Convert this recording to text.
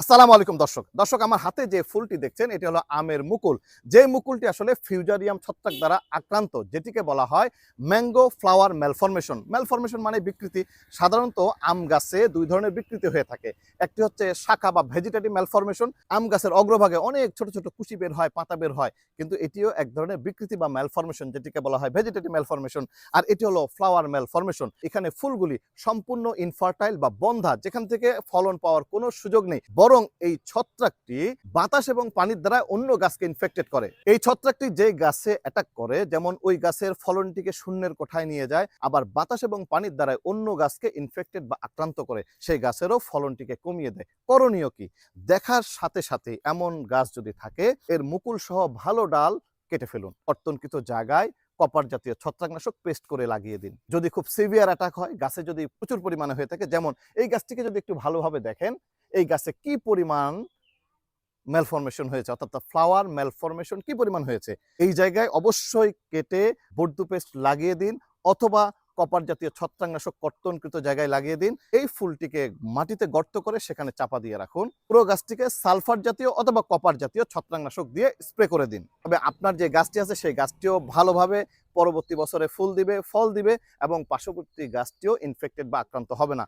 আসসালামু আলাইকুম দর্শক আমার হাতে যে ফুলটি দেখছেন এটি হলো আমের মুকুল। যে মুকুলটি আসলে ফিউজারিয়াম ছত্রাক দ্বারা আক্রান্ত, যেটিকে বলা হয় ম্যাঙ্গো ফ্লাওয়ার ম্যালফরমেশন। ম্যালফরমেশন মানে বিকৃতি। সাধারণত আম গাছে দুই ধরনের বিকৃতি হয়ে থাকে। একটি হচ্ছে শাখা বা ভেজিটেটিভ ম্যালফরমেশন। আম গাছের অগ্রভাগে অনেক ছোট ছোট কুশি বের হয়, পাতা বের হয়, কিন্তু এটিও এক ধরনের বিকৃতি বা ম্যালফরমেশন, যেটিকে বলা হয় ভেজিটেটিভ ম্যালফরমেশন। আর এটি হলো ফ্লাওয়ার ম্যালফরমেশন। এখানে ফুলগুলি সম্পূর্ণ ইনফার্টাইল বা বন্ধা, যেখান থেকে ফলন পাওয়ার কোনো সুযোগ নেই, বরং এই ছত্রাকটি বাতাস এবং পানির দ্বারা অন্য গাছকে ইনফেক্টেড করে। এই ছত্রাকটি যে গাছে অ্যাটাক করে, যেমন ওই গাছের ফলনটিকে শূন্যের কোঠায় নিয়ে যায়, আবার বাতাস এবং পানির দ্বারা অন্য গাছকে ইনফেক্টেড বা আক্রান্ত করে, সেই গাছেরও ফলনটিকে কমিয়ে দেয়। করণীয় কি? দেখার সাথে সাথে এমন গাছ যদি থাকে, এর মুকুল সহ ভালো ডাল কেটে ফেলুন। কর্তনকৃত জায়গায় কপার জাতীয় ছত্রাকনাশক পেস্ট করে লাগিয়ে দিন। যদি খুব সিভিয়ার অ্যাটাক হয়, গাছে যদি প্রচুর পরিমাণে হয়ে থাকে, যেমন এই গাছটিকে যদি একটু ভালোভাবে দেখেন, এই গাছে কি পরিমাণ ম্যালফরমেশন হয়েছে, অর্থাৎ ফ্লাওয়ার ম্যালফরমেশন কি পরিমাণ হয়েছে, এই জায়গায় অবশ্যই কেটে বর্দু পেস্ট লাগিয়ে দিন, অথবা কপার জাতীয় ছত্রাকনাশক কর্তনকৃত জায়গায় লাগিয়ে দিন। এই ফুলটিকে মাটিতে গর্ত করে সেখানে চাপা দিয়ে রাখুন। পুরো গাছটিকে সালফার জাতীয় অথবা কপার জাতীয় ছত্রাকনাশক দিয়ে স্প্রে করে দিন। তবে আপনার যে গাছটি আছে সেই গাছটিও ভালোভাবে পরবর্তী বছরে ফুল দিবে, ফল দিবে, এবং পার্শ্ববর্তী গাছটিও ইনফেক্টেড বা আক্রান্ত হবে না।